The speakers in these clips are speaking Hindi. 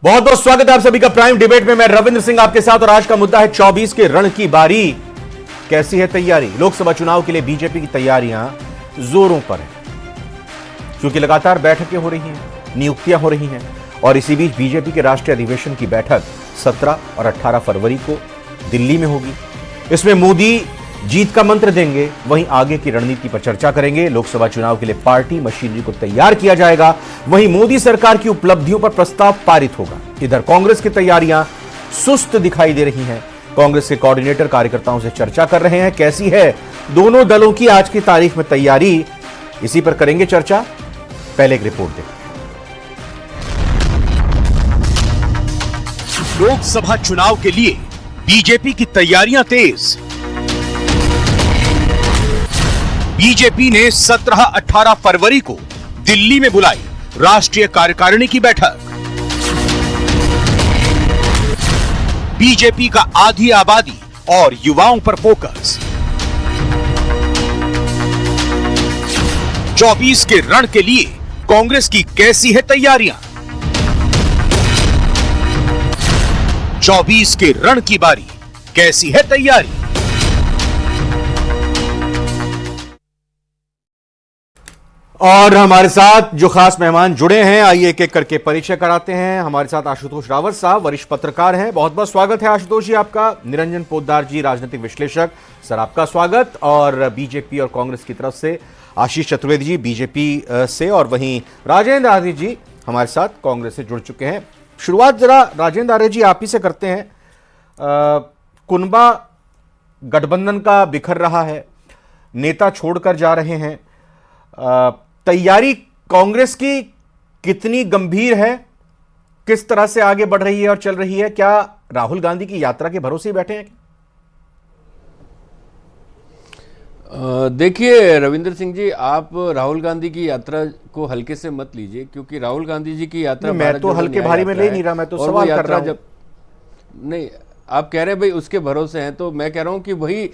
बहुत बहुत स्वागत है आप सभी का प्राइम डिबेट में। मैं रविंद्र सिंह आपके साथ और आज का मुद्दा है 24 के रण की बारी। कैसी है तैयारी? लोकसभा चुनाव के लिए बीजेपी की तैयारियां जोरों पर है, क्योंकि लगातार बैठकें हो रही हैं, नियुक्तियां हो रही हैं और इसी बीच बीजेपी के राष्ट्रीय अधिवेशन की बैठक 17 और 18 फरवरी को दिल्ली में होगी। इसमें मोदी जीत का मंत्र देंगे, वहीं आगे की रणनीति पर चर्चा करेंगे। लोकसभा चुनाव के लिए पार्टी मशीनरी को तैयार किया जाएगा, वहीं मोदी सरकार की उपलब्धियों पर प्रस्ताव पारित होगा। इधर कांग्रेस की तैयारियां सुस्त दिखाई दे रही हैं। कांग्रेस के कोऑर्डिनेटर कार्यकर्ताओं से चर्चा कर रहे हैं। कैसी है दोनों दलों की आज की तारीख में तैयारी, इसी पर करेंगे चर्चा। पहले एक रिपोर्ट देखते हैं। लोकसभा चुनाव के लिए बीजेपी की तैयारियां तेज। बीजेपी ने 17-18 फरवरी को दिल्ली में बुलाई राष्ट्रीय कार्यकारिणी की बैठक। बीजेपी का आधी आबादी और युवाओं पर फोकस। 24 के रण के लिए कांग्रेस की कैसी है तैयारियां? 24 के रण की बारी, कैसी है तैयारी? और हमारे साथ जो खास मेहमान जुड़े हैं, आइए एक एक करके परिचय कराते हैं। हमारे साथ आशुतोष रावत साहब, वरिष्ठ पत्रकार हैं। बहुत बहुत स्वागत है आशुतोष जी आपका। निरंजन पोद्दार जी, राजनीतिक विश्लेषक, सर आपका स्वागत। और बीजेपी और कांग्रेस की तरफ से आशीष चतुर्वेदी जी बीजेपी से, और वहीं राजेंद्र आर्य जी हमारे साथ कांग्रेस से जुड़ चुके हैं। शुरुआत जरा राजेंद्र आर्य जी आप ही से करते हैं। कुनबा गठबंधन का बिखर रहा है, नेता छोड़कर जा रहे हैं। तैयारी कांग्रेस की कितनी गंभीर है, किस तरह से आगे बढ़ रही है और चल रही है? क्या राहुल गांधी की यात्रा के भरोसे ही बैठे हैं? देखिए रविंद्र सिंह जी, आप राहुल गांधी की यात्रा को हल्के से मत लीजिए, क्योंकि राहुल गांधी जी की यात्रा मैं तो हल्के भारी में ले नहीं रहा, मैं तो सवाल कर रहा हूं। नहीं, आप कह रहे हैं भाई उसके भरोसे हैं, तो मैं कह रहा हूं कि वही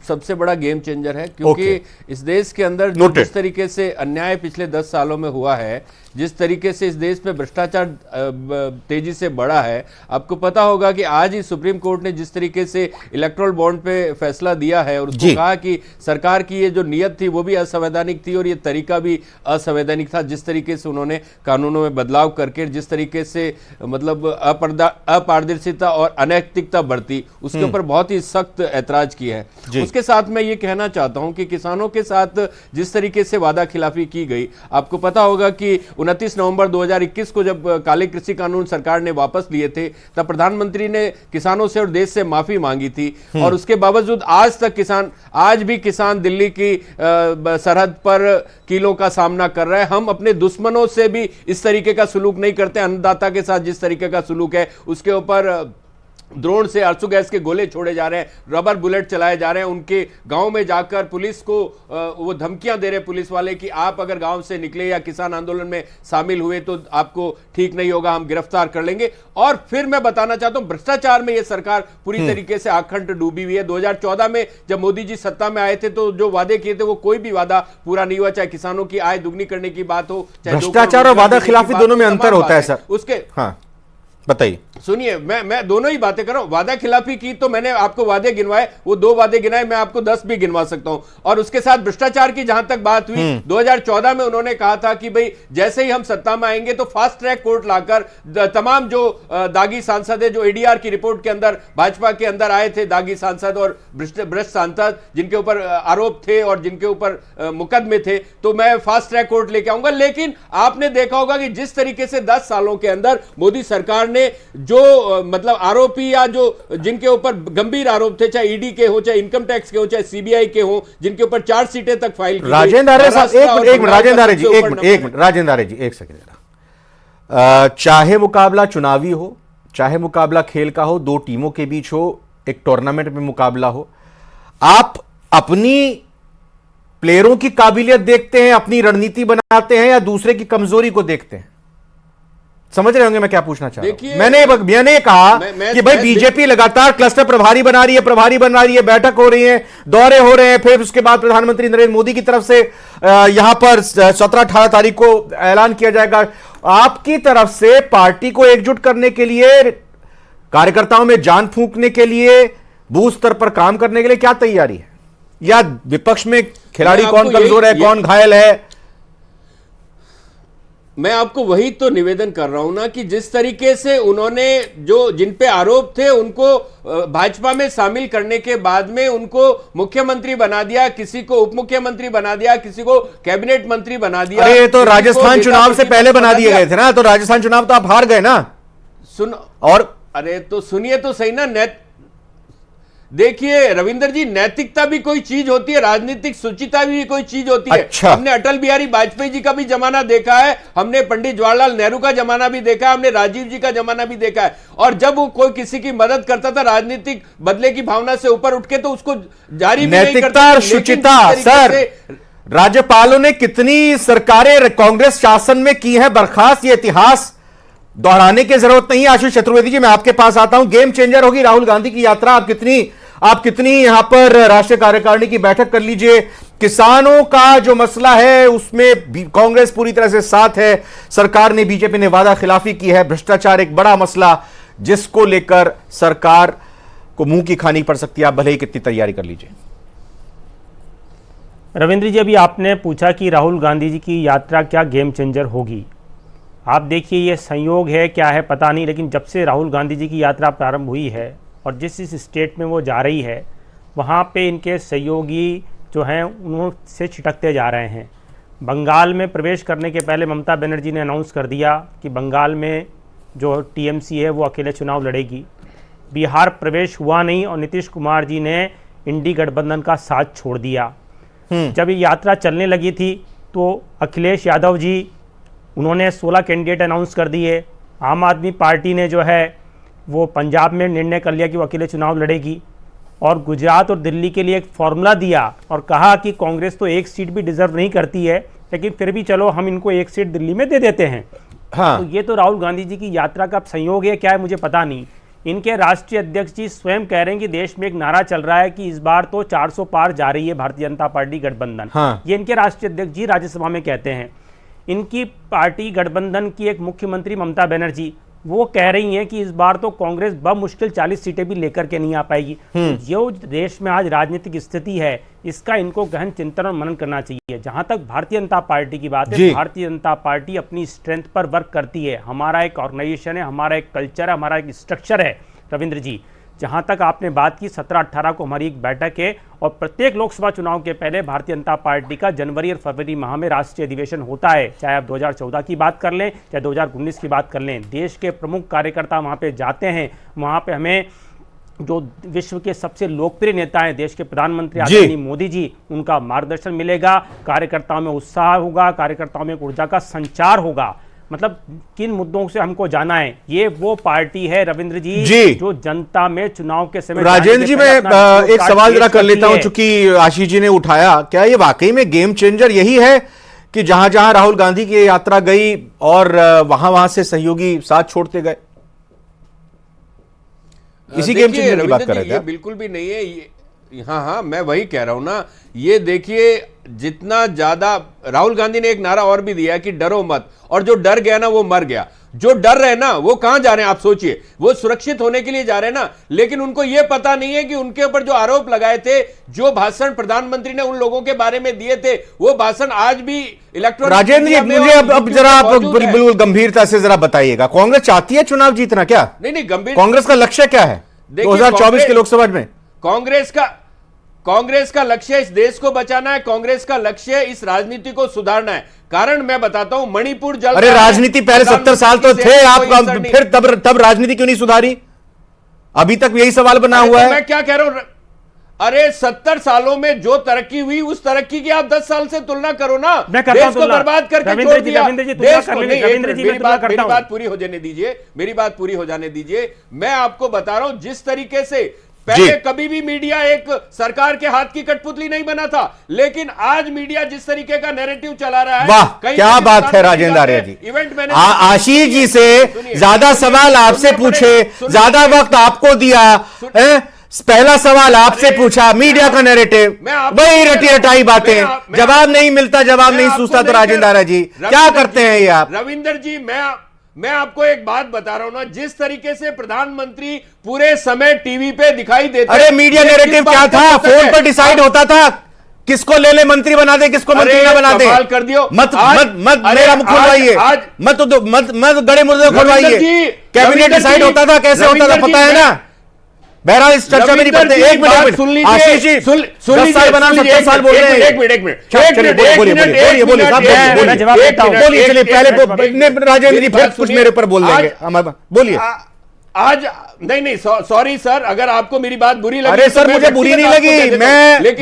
सबसे बड़ा गेम चेंजर है, क्योंकि इस देश के अंदर जिस तरीके से अन्याय पिछले 10 सालों में हुआ है, जिस तरीके से इस देश में भ्रष्टाचार तेजी से बढ़ा है, आपको पता होगा कि आज ही सुप्रीम कोर्ट ने जिस तरीके से इलेक्टोरल बॉन्ड पे फैसला दिया है और उसको कहा कि सरकार की ये जो नीयत थी वो भी असंवैधानिक थी और ये तरीका भी असंवैधानिक था। जिस तरीके से उन्होंने कानूनों में बदलाव करके जिस तरीके से मतलब अपारदर्शिता और अनैतिकता बढ़ती, उसके ऊपर बहुत ही सख्त ऐतराज किया है। उसके साथ मैं ये कहना चाहता हूं कि किसानों के साथ जिस तरीके से वादा खिलाफी की गई, आपको पता होगा कि 29 नवंबर 2021 को जब काले कृषि कानून सरकार ने वापस लिए थे, तब प्रधानमंत्री ने किसानों से और देश से माफी मांगी थी, और उसके बावजूद आज भी किसान दिल्ली की सरहद पर कीलों का सामना कर रहा है। हम अपने दुश्मनों से भी इस तरीके का सुलूक नहीं करते। अन्नदाता के साथ जिस तरीके का सुलूक है, उसके ऊपर ड्रोन से आंसू गैस के गोले छोड़े जा रहे हैं, रबर बुलेट चलाए जा रहे हैं, उनके गांव में जाकर पुलिस को वो धमकियां दे रहे हैं पुलिस वाले कि आप अगर गांव से निकले या किसान आंदोलन में शामिल हुए तो आपको ठीक नहीं होगा, हम गिरफ्तार कर लेंगे। और फिर मैं बताना चाहता हूं, भ्रष्टाचार में यह सरकार पूरी तरीके से आखंड डूबी हुई है। 2014 में जब मोदी जी सत्ता में आए थे तो जो वादे किए थे वो कोई भी वादा पूरा नहीं हुआ, चाहे किसानों की आय दुगनी करने की बात हो, चाहे भ्रष्टाचार और वादा खिलाफी दोनों में अंतर होता है सर। उसके बताइए। सुनिए, मैं दोनों ही बातें कर रहा हूं। वादा खिलाफी की तो मैंने आपको वादे गिनवाए, वो 2 वादे गिनाए, मैं आपको 10 भी गिनवा सकता हूं। और उसके साथ भ्रष्टाचार की जहां तक बात हुई, 2014 में उन्होंने कहा था कि भाई जैसे ही हम सत्ता में आएंगे तो फास्ट ट्रैक कोर्ट लाकर तमाम जो दागी सांसद है, जो एडीआर की रिपोर्ट के अंदर भाजपा के अंदर आए थे, दागी सांसद और भ्रष्ट सांसद जिनके ऊपर आरोप थे और जिनके ऊपर मुकदमे थे, तो मैं फास्ट ट्रैक कोर्ट लेके आऊंगा। लेकिन आपने देखा होगा कि जिस तरीके से 10 सालों के अंदर मोदी सरकार ने जो मतलब आरोपी या जो जिनके ऊपर गंभीर आरोप थे, चाहे ईडी के हो, चाहे इनकम टैक्स के हो, चाहे सीबीआई के हो, जिनके ऊपर 4 सीटें तक फाइल की। राजेंद्र आर्य साहब एक मिनट, राजेंद्र आर्य जी राजेंद्र आर्य जी एक सेकंड। चाहे मुकाबला चुनावी हो, चाहे मुकाबला खेल का हो, 2 टीमों के बीच हो, एक टूर्नामेंट में मुकाबला हो, आप अपनी प्लेयरों की काबिलियत देखते हैं, अपनी रणनीति बनाते हैं, या दूसरे की कमजोरी को देखते हैं? समझ रहे होंगे मैं क्या पूछना चाह रहा हूं। देखिए, मैंने कहा कि भाई बीजेपी लगातार क्लस्टर प्रभारी बना रही है, बैठक हो रही है, दौरे हो रहे हैं, फिर उसके बाद प्रधानमंत्री नरेंद्र मोदी की तरफ से यहां पर 17-18 तारीख को ऐलान किया जाएगा। आपकी तरफ से पार्टी को एकजुट करने के लिए, कार्यकर्ताओं में जान फूंकने के लिए, बूथ स्तर पर काम करने के लिए क्या तैयारी है? या विपक्ष में खिलाड़ी कौन कमजोर है, कौन घायल है? मैं आपको वही तो निवेदन कर रहा हूं ना कि जिस तरीके से उन्होंने जिन पे आरोप थे उनको भाजपा में शामिल करने के बाद में उनको मुख्यमंत्री बना दिया, किसी को उप मुख्यमंत्री बना दिया, किसी को कैबिनेट मंत्री बना दिया। अरे तो राजस्थान चुनाव से पहले बना दिए गए थे ना, तो राजस्थान चुनाव तो आप हार गए ना। और अरे तो सुनिए तो सही ना, देखिए रविंदर जी, नैतिकता भी कोई चीज होती है, राजनीतिक सुचिता भी कोई चीज होती है। अच्छा। हमने अटल बिहारी वाजपेयी जी का भी जमाना देखा है, हमने पंडित जवाहरलाल नेहरू का जमाना भी देखा है, हमने राजीव जी का जमाना भी देखा है। और जब वो कोई किसी की मदद करता था राजनीतिक बदले की भावना से ऊपर उठ के, तो उसको जारी भी नहीं करता। नैतिकता और शुचिता सर, राज्यपालों ने कितनी सरकारें कांग्रेस शासन में की है बर्खास्त, ये इतिहास दोहराने की जरूरत नहीं है। आशीष चतुर्वेदी जी, मैं आपके पास आता हूं। गेम चेंजर होगी राहुल गांधी की यात्रा। आप कितनी यहां पर राष्ट्रीय कार्यकारिणी की बैठक कर लीजिए, किसानों का जो मसला है उसमें कांग्रेस पूरी तरह से साथ है। सरकार ने, बीजेपी ने वादा खिलाफी की है। भ्रष्टाचार एक बड़ा मसला जिसको लेकर सरकार को मुंह की खानी पड़ सकती है, आप भले ही कितनी तैयारी कर लीजिए। रविंद्र जी, अभी आपने पूछा कि राहुल गांधी जी की यात्रा क्या गेम चेंजर होगी। आप देखिए, ये संयोग है क्या है पता नहीं, लेकिन जब से राहुल गांधी जी की यात्रा प्रारंभ हुई है और जिस स्टेट में वो जा रही है वहाँ पे इनके सहयोगी जो हैं उनसे छिटकते जा रहे हैं। बंगाल में प्रवेश करने के पहले ममता बनर्जी ने अनाउंस कर दिया कि बंगाल में जो टीएमसी है वो अकेले चुनाव लड़ेगी। बिहार प्रवेश हुआ नहीं और नीतीश कुमार जी ने इंडी गठबंधन का साथ छोड़ दिया। जब ये यात्रा चलने लगी थी तो अखिलेश यादव जी, उन्होंने 16 कैंडिडेट अनाउंस कर दिए। आम आदमी पार्टी ने जो है वो पंजाब में निर्णय कर लिया कि वो अकेले चुनाव लड़ेगी, और गुजरात और दिल्ली के लिए एक फॉर्मूला दिया और कहा कि कांग्रेस तो एक सीट भी डिजर्व नहीं करती है, लेकिन फिर भी चलो हम इनको एक सीट दिल्ली में दे देते हैं। हाँ। तो ये तो राहुल गांधी जी की यात्रा का संयोग है क्या है मुझे पता नहीं। इनके राष्ट्रीय अध्यक्ष जी स्वयं कह रहे हैं कि देश में एक नारा चल रहा है कि इस बार तो 400 पार जा रही है भारतीय जनता पार्टी गठबंधन। हाँ। ये इनके राष्ट्रीय अध्यक्ष जी राज्यसभा में कहते हैं। इनकी पार्टी गठबंधन की एक मुख्यमंत्री ममता बनर्जी, वो कह रही हैं कि इस बार तो कांग्रेस बमुश्किल 40 सीटें भी लेकर के नहीं आ पाएगी। जो देश में आज राजनीतिक स्थिति है इसका इनको गहन चिंतन और मनन करना चाहिए। जहां तक भारतीय जनता पार्टी की बात है, भारतीय जनता पार्टी अपनी स्ट्रेंथ पर वर्क करती है। हमारा एक ऑर्गेनाइजेशन है, हमारा एक कल्चर है, हमारा एक स्ट्रक्चर है। रविंद्र जी, जहां तक आपने बात की 17-18 को हमारी एक बैठक है और प्रत्येक लोकसभा चुनाव के पहले भारतीय जनता पार्टी का जनवरी और फरवरी माह में राष्ट्रीय अधिवेशन होता है। चाहे आप 2014 की बात कर लें, चाहे 2019 की बात कर लें, देश के प्रमुख कार्यकर्ता वहां पे जाते हैं। वहां पे हमें जो विश्व के सबसे लोकप्रिय नेता हैं, देश के प्रधानमंत्री आदरणीय मोदी जी, उनका मार्गदर्शन मिलेगा। कार्यकर्ताओं में उत्साह होगा, कार्यकर्ताओं में ऊर्जा का संचार होगा। मतलब किन मुद्दों से हमको जाना है, ये वो पार्टी है रविंद्र जी जो जनता में चुनाव के समय। राजेंद्र जी, मैं एक सवाल जरा कर लेता हूं, चूंकि आशीष जी ने उठाया, क्या ये वाकई में गेम चेंजर यही है कि जहां जहां राहुल गांधी की यात्रा गई और वहां से सहयोगी साथ छोड़ते गए? इसी गेम चेंजर की बात कर रहे थे? बिल्कुल भी नहीं है ये। हाँ, मैं वही कह रहा हूं ना। ये देखिए, जितना ज्यादा राहुल गांधी ने एक नारा और भी दिया कि डरो मत, और जो डर गया ना वो मर गया। जो डर रहे ना वो कहां जा रहे हैं आप सोचिए, वो सुरक्षित होने के लिए जा रहे हैं ना। लेकिन उनको यह पता नहीं है कि उनके ऊपर जो आरोप लगाए थे, जो भाषण प्रधानमंत्री ने उन लोगों के बारे में दिए थे, वो भाषण आज भी इलेक्ट्रॉनिक। राजेंद्र जी, मुझे अब जरा आप बिल्कुल गंभीरता से जरा बताइएगा, कांग्रेस चाहती है चुनाव जीतना क्या? नहीं, गंभीर। कांग्रेस का लक्ष्य क्या है 2024 के लोकसभा में? कांग्रेस का लक्ष्य इस देश को बचाना है। कांग्रेस का लक्ष्य इस राजनीति को सुधारना है। कारण मैं बताता हूं, मणिपुर जल। अरे राजनीति पहले 70 साल तो थे आप, फिर तब राजनीति क्यों नहीं सुधारी? अभी तक यही सवाल बना हुआ है। मैं क्या कह रहा हूं, अरे 70 सालों में जो तरक्की हुई उस तरक्की की आप 10 साल से तुलना करो ना। देश को बर्बाद करके छोड़ दिया। मेरी बात पूरी हो जाने दीजिए, मेरी बात पूरी हो जाने दीजिए। मैं आपको बता रहा हूं, जिस तरीके से पहले कभी भी मीडिया एक सरकार के हाथ की कठपुतली नहीं बना था, लेकिन आज मीडिया जिस तरीके का नैरेटिव चला रहा है, वाह क्या बात है राजेंद्र आर्य जी। इवेंट मैंने आशीष जी से ज्यादा सवाल आपसे पूछे, ज्यादा वक्त आपको दिया, पहला सवाल आपसे पूछा, मीडिया का नैरेटिव, वही रटी रटाई बातें, जवाब नहीं मिलता, जवाब नहीं सूझता। तो राजेंद्र आर्य जी क्या करते हैं ये आप? रविंदर जी, मैं आपको एक बात बता रहा हूं ना, जिस तरीके से प्रधानमंत्री पूरे समय टीवी पे दिखाई देते, अरे मीडिया नैरेटिव क्या था? फोन पर डिसाइड होता था किसको ले मंत्री बना दे, किसको मंत्री ना बना दे। कर दियो मत मेरा मुख खुलवाइए, मत गड़े मुर्दे खुलवाइए। कैबिनेट डिसाइड होता था, कैसे होता था पता है ना? बहरहाल इस चर्चा में नहीं पड़ते। एक मिनट सुन लीजिए, आशीष जी 10 साल बना 70 साल बोल रहे हैं। एक मिनट बोलिए साहब, जवाब देता हूं। बोलिए, चलिए पहले राजेंद्र जी फिर कुछ मेरे ऊपर बोल देंगे, बोलिए। आज नहीं सॉरी सर, अगर आपको मेरी बात बुरी लगी। अरे सर मुझे बुरी नहीं लगी,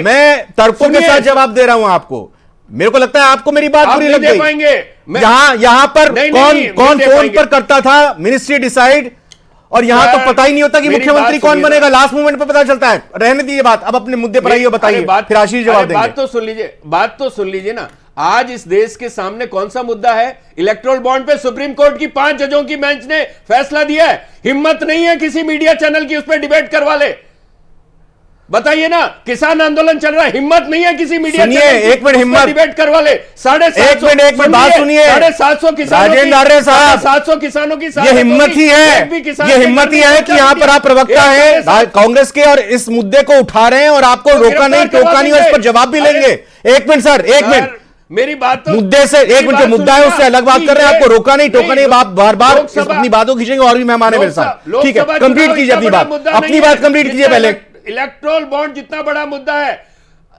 मैं तर्कों के साथ जवाब दे रहा हूं आपको। मेरे को लगता है आपको मेरी बात बुरी लग गई। यहाँ पर कौन फोन पर करता था मिनिस्ट्री डिसाइड, और यहां तो पता ही नहीं होता कि मुख्यमंत्री कौन बनेगा, लास्ट मोमेंट पर पता चलता है। रहने दीजिए बात, अब अपने मुद्दे पर आइए, बताइए, फिर आशीष जवाब देंगे। बात तो सुन लीजिए ना। आज इस देश के सामने कौन सा मुद्दा है? इलेक्टोरल बॉन्ड पे सुप्रीम कोर्ट की 5 जजों की बेंच ने फैसला दिया है। हिम्मत नहीं है किसी मीडिया चैनल की उस पर डिबेट करवा ले, बताइए ना। किसान आंदोलन चल रहा है, हिम्मत नहीं है किसी मीडिया चैनल की, एक मिनट हिम्मत, डिबेट करवा ले। 750 बात सुनिए, 750 किसानों, राजेंद्र आर्य साहब, 750 किसानों की ये हिम्मत ही है, ये हिम्मत ही है कि यहाँ पर आप प्रवक्ता है कांग्रेस के और इस मुद्दे को उठा रहे हैं और आपको रोका नहीं, टोका नहीं, और इस पर जवाब भी लेंगे। एक मिनट सर, एक मिनट, मेरी बात तो मुद्दे से, एक मिनट, जो मुद्दा है उससे अलग बात कर रहे हैं, आपको रोका नहीं, टोका नहीं, आप बार बार अपनी बातों खींचेंगे और भी मेहमान है मेरे साथ। ठीक है, कंप्लीट कीजिए अपनी बात, अपनी बात कंप्लीट कीजिए पहले। इलेक्टोरल बॉन्ड जितना बड़ा मुद्दा है,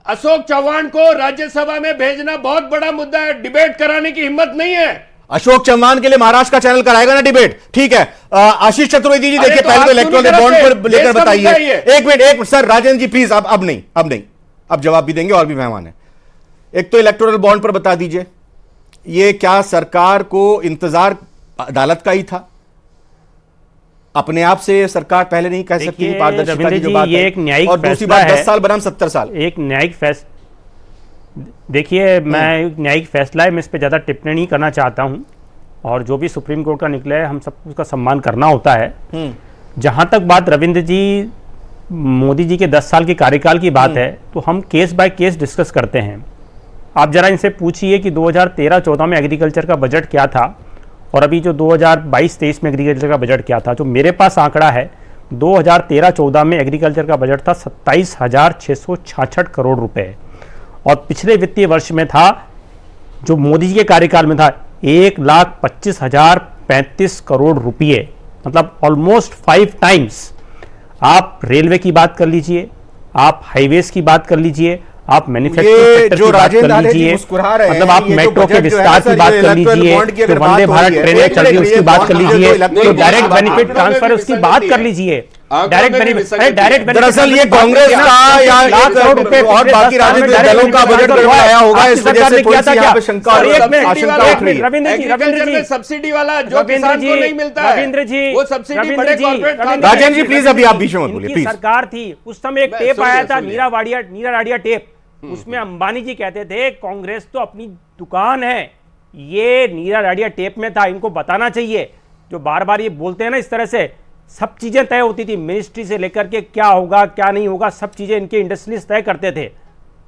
अशोक चौहान को राज्यसभा में भेजना बहुत बड़ा मुद्दा है, डिबेट कराने की हिम्मत नहीं है। अशोक चौहान के लिए महाराष्ट्र का चैनल कराएगा ना डिबेट? ठीक है, आशीष चतुर्वेदी जी देखिए, पहले तो इलेक्टोरल बॉन्ड पर लेकर बताइए। एक minute sir, Rajendra ji please, अब नहीं, अब जवाब भी देंगे और भी मेहमान है। एक तो इलेक्टोरल बॉन्ड पर बता दीजिए, ये क्या सरकार को इंतजार अदालत का ही था? अपने आप से सरकार पहले नहीं कह सकती पारदर्शिता की जो बात है, एक न्यायिक और दूसरी बात 10 साल बनाम 70 साल, एक न्यायिक फैसला। देखिए, मैं एक न्यायिक फैसला है, मैं इस पर ज़्यादा टिप्पणी नहीं करना चाहता हूं, और जो भी सुप्रीम कोर्ट का निकला है हम सबको उसका सम्मान करना होता है। जहां तक बात रविंद्र जी मोदी जी के 10 साल के कार्यकाल की बात है, तो हम केस बाय केस डिस्कस करते हैं। आप जरा इनसे पूछिए कि 2013-14 में एग्रीकल्चर का बजट क्या था, और अभी जो 2022-23 में एग्रीकल्चर का बजट क्या था। जो मेरे पास आंकड़ा है, 2013-14 में एग्रीकल्चर का बजट था 27,666 करोड़ रुपए, और पिछले वित्तीय वर्ष में था, जो मोदी जी के कार्यकाल में था, 1,25,035 करोड़ रुपये, मतलब ऑलमोस्ट 5 टाइम्स। आप रेलवे की बात कर लीजिए, आप हाईवेज की बात कर लीजिए, आप मैन्युफैक्चरिंग सेक्टर की बात कर लीजिए, मतलब आप मेट्रो के विस्तार की बात कर लीजिए, जो वंदे भारत ट्रेनें चल रही है उसकी बात कर लीजिए, जो डायरेक्ट बेनिफिट ट्रांसफर है उसकी बात कर लीजिए। डायरेक्ट बेनिफिट, दरअसल ये कांग्रेस का या लाख करोड़ रुपए और बाकी राजनीतिक दलों का बजट गड़बड़ाया होगा, इस वजह से थोड़ी सी यहाँ पे शंका उठ रही है। रविंद्र जी, सब्सिडी वाला जो किसान को नहीं मिलता है, रविंद्र जी, वो सब्सिडी बड़े कॉर्पोरेट, राजेंद्र जी प्लीज अभी आप बीच में मत बोलिए प्लीज। सरकार थी उस समय, एक टेप आया था, नीरा राडिया टेप, उसमें अंबानी जी कहते थे कांग्रेस तो अपनी दुकान है। ये नीरा राडिया टेप में था, इनको बताना चाहिए। जो बार बार ये बोलते हैं ना, इस तरह से सब चीजें तय होती थी, मिनिस्ट्री से लेकर के क्या होगा क्या नहीं होगा, सब चीजें इनके इंडस्ट्रियलिस्ट तय करते थे।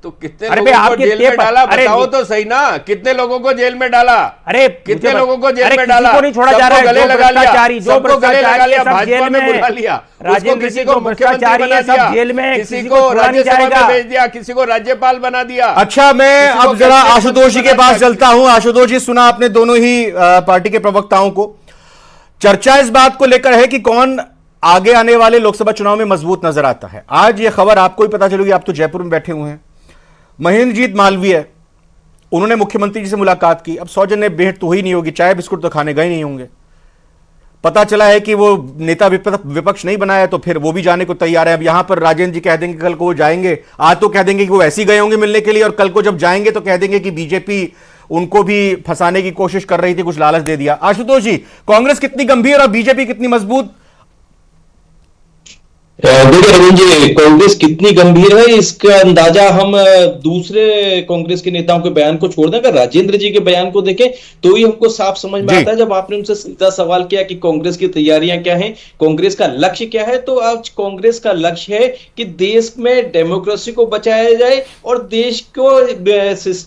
तो कितने लोगों को जेल में डाला, बताओ तो सही ना, कितने लोगों को जेल में डाला? अरे कितने लोगों को जेल में डाला? किसी को नहीं छोड़ा जा रहा है, गले लगा लिया, जो भ्रष्टाचारी है सब जेल में बुला लिया, राजेंद्र किसी को मुख्यमंत्री बना दिया, जेल में किसी को राज्यसभा में भेज दिया, किसी को राज्यपाल बना दिया। अच्छा, मैं अब जरा आशुतोष जी के पास चलता हूं। आशुतोष जी, सुना आपने दोनों ही पार्टी के प्रवक्ताओं को। चर्चा इस बात को लेकर है कि कौन आगे आने वाले लोकसभा चुनाव में मजबूत नजर आता है। आज यह खबर आपको ही पता चलेगी, आप तो जयपुर में बैठे हुए हैं। महेंद्रजीत मालवीय, उन्होंने मुख्यमंत्री जी से मुलाकात की। अब सौजन्य भेंट तो ही नहीं होगी, चाय बिस्कुट तो खाने गए नहीं होंगे। पता चला है कि वो नेता विपक्ष नहीं बनाया, तो फिर वो भी जाने को तैयार है। अब यहां पर राजेंद्र जी कह देंगे कल को वो जाएंगे, आज तो कह देंगे कि वो ऐसे ही गए होंगे मिलने के लिए, और कल को जब जाएंगे तो कह देंगे कि बीजेपी उनको भी फंसाने की कोशिश कर रही थी, कुछ लालच दे दिया। आशुतोष जी, कांग्रेस कितनी गंभीर और बीजेपी कितनी मजबूत? देखिए रविंद्र जी, कांग्रेस कितनी गंभीर है इसका अंदाजा हम दूसरे कांग्रेस के नेताओं के बयान को छोड़ दें, अगर राजेंद्र जी के बयान को देखें तो ही हमको साफ समझ में आता है। जब आपने उनसे सीधा सवाल किया कि कांग्रेस की तैयारियां क्या हैं, कांग्रेस का लक्ष्य क्या है, तो आज कांग्रेस का लक्ष्य है कि देश में डेमोक्रेसी को बचाया जाए और देश को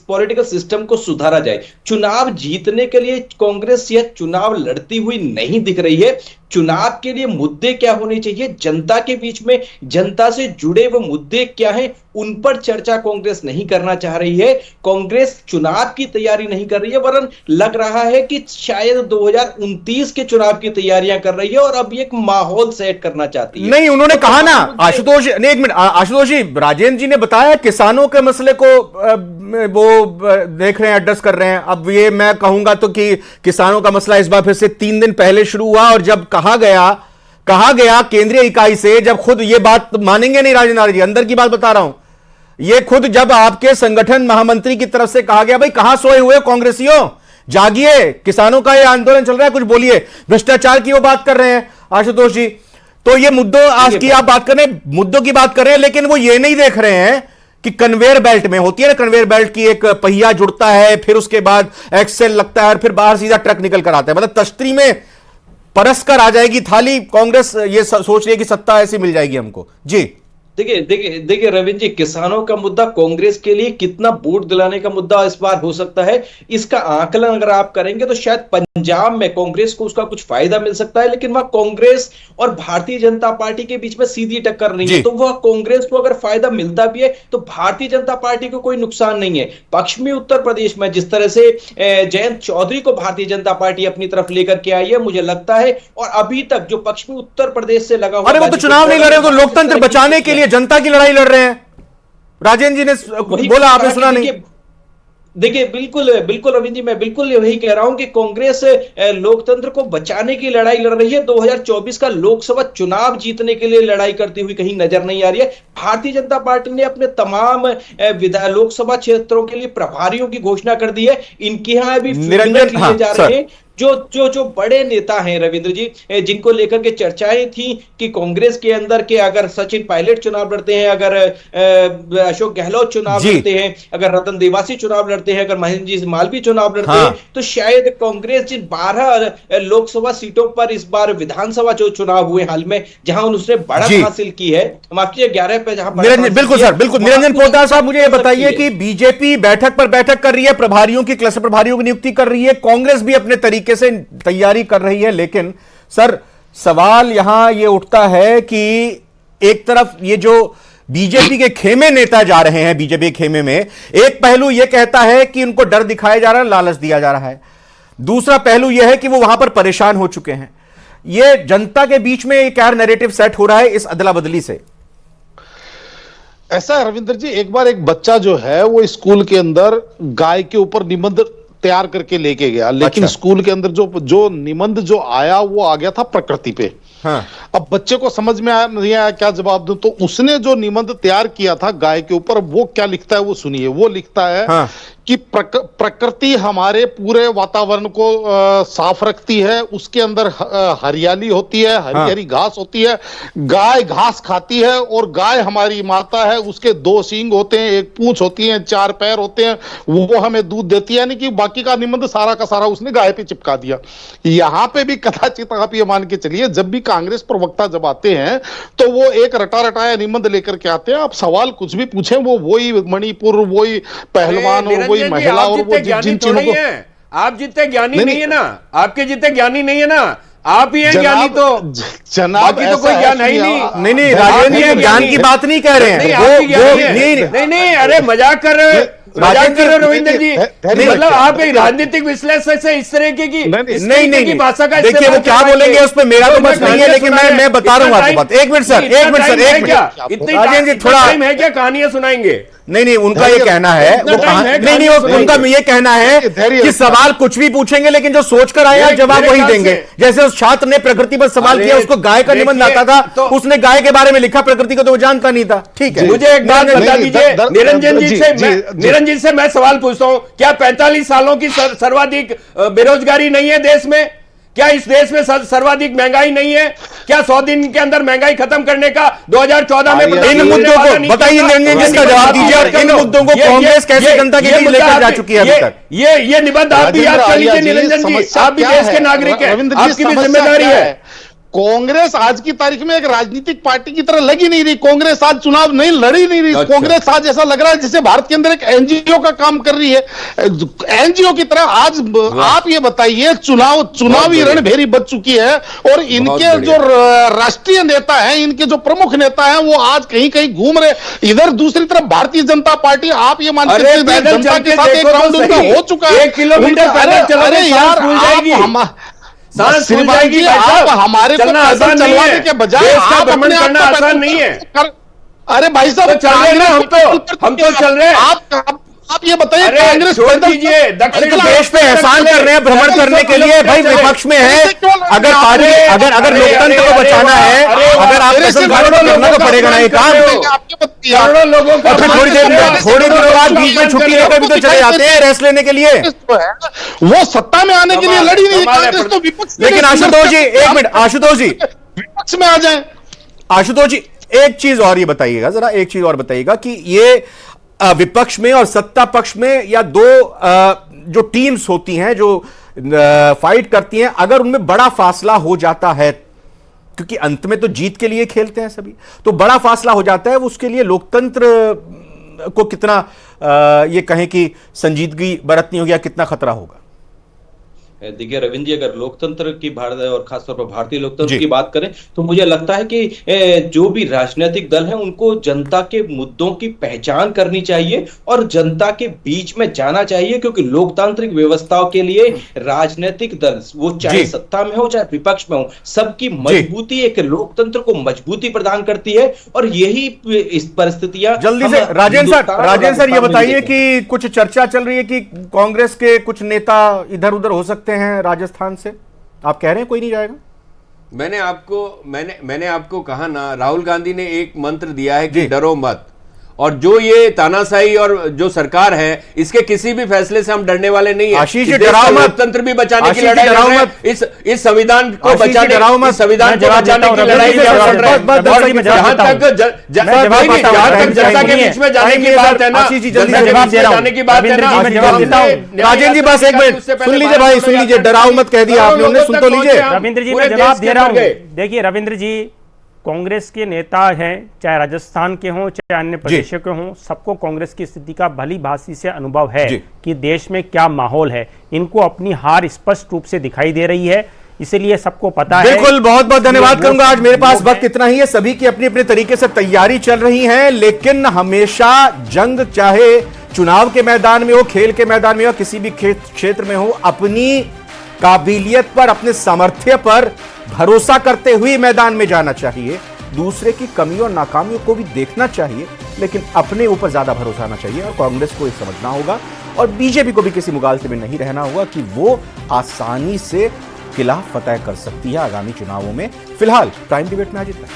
पॉलिटिकल सिस्टम को सुधारा जाए। चुनाव जीतने के लिए कांग्रेस यह चुनाव लड़ती हुई नहीं दिख रही है। चुनाव के लिए मुद्दे क्या होने चाहिए, जनता के बीच में जनता से जुड़े हुए मुद्दे क्या हैं, उन पर चर्चा कांग्रेस नहीं करना चाह रही है। कांग्रेस चुनाव की तैयारी नहीं कर रही है, वरन लग रहा है कि शायद 2029 के चुनाव की तैयारियां कर रही है और अब एक माहौल सेट करना चाहती है। नहीं, उन्होंने कहा ना आशुतोष, नहीं एक मिनट आशुतोष जी, राजेंद्र जी ने बताया किसानों के मसले को वो देख रहे हैं, एड्रेस कर रहे हैं। अब ये मैं कहूंगा तो कि किसानों का मसला इस बार फिर से 3 दिन पहले शुरू हुआ और जब कहा गया केंद्रीय इकाई से, जब खुद ये बात मानेंगे नहीं राजेंद्र जी, अंदर की बात बता रहा हूं, ये खुद जब आपके संगठन महामंत्री की तरफ से कहा गया भाई कहां सोए हुए कांग्रेसियों, जागिए, किसानों का ये आंदोलन चल रहा है, कुछ बोलिए। भ्रष्टाचार की वो बात कर रहे हैं आशुतोष जी, तो ये मुद्दों आज की आप बात कर रहे हैं, मुद्दों की बात कर रहे हैं, लेकिन वो ये नहीं देख रहे हैं कि कन्वेयर बेल्ट में होती है ना, कन्वेयर बेल्ट की एक पहिया जुड़ता है, फिर उसके बाद एक्सेल लगता है और फिर बाहर सीधा ट्रक निकल कर आता है, मतलब तश्तरी में परस कर आ जाएगी थाली। कांग्रेस ये सोच रही है कि सत्ता ऐसी मिल जाएगी हमको। जी देखिए रविंद्र जी, किसानों का मुद्दा कांग्रेस के लिए कितना वोट दिलाने का मुद्दा इस बार हो सकता है, इसका आकलन अगर आप करेंगे तो शायद पंजाब में कांग्रेस को उसका कुछ फायदा मिल सकता है, लेकिन वह कांग्रेस और भारतीय जनता पार्टी के बीच में सीधी टक्कर नहीं है, तो वह कांग्रेस को अगर फायदा मिलता भी है तो भारतीय जनता पार्टी को कोई नुकसान नहीं है। पश्चिमी उत्तर प्रदेश में जिस तरह से जयंत चौधरी को भारतीय जनता पार्टी अपनी तरफ लेकर के आई है, मुझे लगता है, और अभी तक जो पश्चिमी उत्तर प्रदेश से लगा हुआ, अरे वो तो चुनाव नहीं लड़ रहे, तो लोकतंत्र बचाने के लिए जनता की लड़ाई लड़ रहे हैं। राजेंद्र जी ने बोला, आपने सुना नहीं? देखिए बिल्कुल रविंद्र जी, मैं बिल्कुल वही कह रहा हूं कि कांग्रेस लोकतंत्र को बचाने की लड़ाई लड़ रही है। 2024 का लोकसभा चुनाव जीतने के लिए लड़ाई करती हुई कहीं नजर नहीं आ रही है। भारतीय जनता पार्टी ने अपने तमाम लोकसभा क्षेत्रों के लिए प्रभारियों की घोषणा कर दी है। इनके यहां अभी निरंजन लिए जा रहे हैं। जो बड़े नेता हैं रविंद्र जी, जिनको लेकर के चर्चाएं थी कि कांग्रेस के अंदर के अगर सचिन पायलट चुनाव लड़ते हैं, अगर अशोक गहलोत चुनाव लड़ते हैं, अगर रतन देवासी चुनाव लड़ते हैं, अगर महेंद्र जी मालवीय चुनाव लड़ते हैं, तो शायद कांग्रेस जिन 12 लोकसभा सीटों पर इस बार विधानसभा जो चुनाव हुए हाल में, जहां उसने बढ़त हासिल की है, माफ कीजिए 11 पे जहां बिल्कुल सर, बिल्कुल। निरंजन पोद्दार साहब, मुझे ये बताइए कि बीजेपी बैठक पर बैठक कर रही है, प्रभारियों की, क्लस्टर प्रभारियों की नियुक्ति कर रही है, कांग्रेस भी अपने तरीके से तैयारी कर रही है, लेकिन सर सवाल यहां यह उठता है कि एक तरफ ये जो बीजेपी के खेमे नेता जा रहे हैं, बीजेपी के खेमे में एक पहलू यह कहता है कि उनको डर दिखाया जा रहा है, लालच दिया जा रहा है, दूसरा पहलू यह है कि वो वहां पर परेशान हो चुके हैं। यह जनता के बीच में एक क्या नैरेटिव सेट हो रहा है इस अदला बदली से? ऐसा है रविंद्र जी, एक बार एक बच्चा जो है वो स्कूल के अंदर गाय के ऊपर निबंध तैयार करके लेके गया, लेकिन स्कूल के अंदर जो निबंध जो आया वो आ गया था प्रकृति पे। हाँ। अब बच्चे को समझ में नहीं आया क्या जवाब दूं, तो उसने जो निबंध तैयार किया था गाय के ऊपर, वो क्या लिखता है वो सुनिए। वो लिखता है कि प्रकृति हमारे पूरे वातावरण को साफ रखती है, उसके अंदर हरियाली होती है, हरी हरी घास होती है, गाय घास खाती है और गाय हमारी माता है, उसके 2 सींग होते हैं, एक पूंछ होती है, 4 पैर होते हैं, वो हमें दूध देती है। यानी कि बाकी का निबंध सारा का सारा उसने गाय पे चिपका दिया। यहां पे भी कदाचित आप ये मान के चलिए, जब भी कांग्रेस प्रवक्ता जब आते हैं तो वो एक रटा रटाया निबंध लेकर के आते हैं। आप सवाल कुछ भी पूछें, वो वही मणिपुर, वही पहलवान और वही महिला और वो जिन चीजों को, आप जितने ज्ञानी नहीं है ना, आपके जितने ज्ञानी नहीं है ना, आप ही हैं ज्ञानी। तो जनाब बाकी तो कोई ज्ञान है ही नहीं। नहीं राजेंद्र जी ज्ञान की बात नहीं कह रहे हैं। नहीं अरे मजाक कर रहे हो रविंद्र जी, मतलब आप एक राजनीतिक विश्लेषक से इस तरह की नहीं भाषा का, देखिए वो क्या बोलेंगे उस पर मेरा तो बस नहीं है, लेकिन मैं बता रहा हूँ आपको बात। एक मिनट सर, इतनी थोड़ा टाइम है क्या कहानियां सुनाएंगे? नहीं उनका ये कहना है, वो नहीं उनका ये कहना है कि सवाल कुछ भी पूछेंगे लेकिन जो सोच कर आया जवाब वही देंगे। जैसे उस छात्र ने प्रकृति पर सवाल किया, उसको गाय का निबंध आता था, उसने गाय के बारे में लिखा, प्रकृति को तो वो जानता नहीं था। ठीक है, मुझे एक बात बता दीजिए निरंजन जी से मैं सवाल पूछता हूं, क्या 45 सालों की सर्वाधिक बेरोजगारी नहीं है देश में? क्या इस देश में सर्वाधिक महंगाई नहीं है? क्या 100 दिन के अंदर महंगाई खत्म करने का 2014 में इन मुद्दों को बताइए, इसका जवाब दीजिए। इन मुद्दों को कांग्रेस कैसे जनता के बीच लेकर जा चुकी है अभी तक? ये निबंध आप भी याद कर लीजिए निरंजन जी, आप भी देश के नागरिक हैं, आपकी भी जिम्मेदारी है। कांग्रेस आज की तारीख में एक राजनीतिक पार्टी की तरह लगी नहीं रही। कांग्रेस आज चुनाव नहीं लड़ी नहीं रही। कांग्रेस आज ऐसा लग रहा है जैसे भारत के अंदर एक एनजीओ का काम कर रही है, एनजीओ की तरह। आज आप ये बताइए, चुनावी रणभेरी बच चुकी है और इनके जो राष्ट्रीय नेता हैं, इनके जो प्रमुख नेता हैं, वो आज कहीं कहीं घूम रहे। इधर दूसरी तरफ भारतीय जनता पार्टी, आप ये मानते हैं जनता के साथ एक राउंड उनका हो चुका है। 1 किलोमीटर पैदल चलोगे, यार जाएगी। आप हमारे को पैदल चलवाने के बजाय आप अपने आप को आसान नहीं है। अरे भाई साहब, चल रहे ना, हम तो चल रहे हैं। आप ये बताइए, कांग्रेस छोड़ दीजिए, दक्षिण देश पे एहसान कर रहे हैं भ्रमण करने के लिए। भाई विपक्ष में है, अगर पार्टी अगर लोकतंत्र को बचाना है, अगर आप करना तो पड़ेगा ना ये काम। करोड़ों लोगों को थोड़ी देर बाद बीच में छुट्टी लेकर भी तो चले जाते हैं रेस्ट लेने के लिए। वो सत्ता में आने के लिए लड़ी नहीं कांग्रेस, तो विपक्ष। लेकिन आशुतोष जी, एक मिनट, आशुतोष जी, विपक्ष में आ जाए। आशुतोष जी, एक चीज और ये बताइएगा जरा, एक चीज और बताइएगा कि ये विपक्ष में और सत्ता पक्ष में या दो जो टीम्स होती हैं जो फाइट करती हैं, अगर उनमें बड़ा फासला हो जाता है, क्योंकि अंत में तो जीत के लिए खेलते हैं सभी, तो बड़ा फासला हो जाता है, उसके लिए लोकतंत्र को कितना ये कहें कि संजीदगी बरतनी होगी या कितना खतरा होगा? देखिए रविंद्र जी, अगर लोकतंत्र की भारत और खासतौर पर भारतीय लोकतंत्र की बात करें तो मुझे लगता है कि जो भी राजनीतिक दल है उनको जनता के मुद्दों की पहचान करनी चाहिए और जनता के बीच में जाना चाहिए, क्योंकि लोकतांत्रिक व्यवस्थाओं के लिए राजनीतिक दल, वो चाहे सत्ता में हो चाहे विपक्ष में हो, सबकी मजबूती एक लोकतंत्र को मजबूती प्रदान करती है। और यही इस परिस्थितियां जल्दी से राजेंद्र सर ये बताइए कि कुछ चर्चा चल रही है कि कांग्रेस के कुछ नेता इधर उधर हो सकते हैं राजस्थान से, आप कह रहे हैं कोई नहीं जाएगा? मैंने आपको कहा ना, राहुल गांधी ने एक मंत्र दिया है कि डरो मत, और जो ये तानाशाही और जो सरकार है, इसके किसी भी फैसले से हम डरने वाले नहीं है। आशीष जी डराओ मत, लोकतंत्र भी बचाने की लड़ाई लड़ रहे हैं, इस संविधान को बचाने, संविधान को बचाने की लड़ाई लड़ रहे हैं। जहां तक जनता के बीच में जाने की बात है ना, जाने की बात है ना, राजेंद्र जी बस एक मिनट सुन लीजिए भाई, सुन लीजिए, डराओ मत कह दिया आपने, उन्हें सुन तो लीजिए। रविंद्र जी मैं जवाब दे रहा हूं। देखिए रविंद्र जी, कांग्रेस के नेता हैं, चाहे राजस्थान के हों चाहे अन्य प्रदेशों के हों, सबको कांग्रेस की स्थिति का भली भांति से अनुभव है कि देश में क्या माहौल है। इनको अपनी हार स्पष्ट रूप से दिखाई दे रही है, इसलिए सबको पता है। बिल्कुल, बहुत बहुत धन्यवाद करूंगा। आज मेरे पास वक्त इतना ही है, सभी की अपनी अपने तरीके से तैयारी चल रही है, लेकिन हमेशा जंग, चाहे चुनाव के मैदान में हो, खेल के मैदान में हो, किसी भी क्षेत्र में हो, अपनी काबिलियत पर, अपने सामर्थ्य पर भरोसा करते हुए मैदान में जाना चाहिए। दूसरे की कमियों और नाकामियों को भी देखना चाहिए, लेकिन अपने ऊपर ज्यादा भरोसा आना चाहिए। और कांग्रेस को ये समझना होगा और बीजेपी को भी किसी मुगालते में नहीं रहना होगा कि वो आसानी से किला फतह कर सकती है आगामी चुनावों में। फिलहाल प्राइम डिबेट में आज इतना।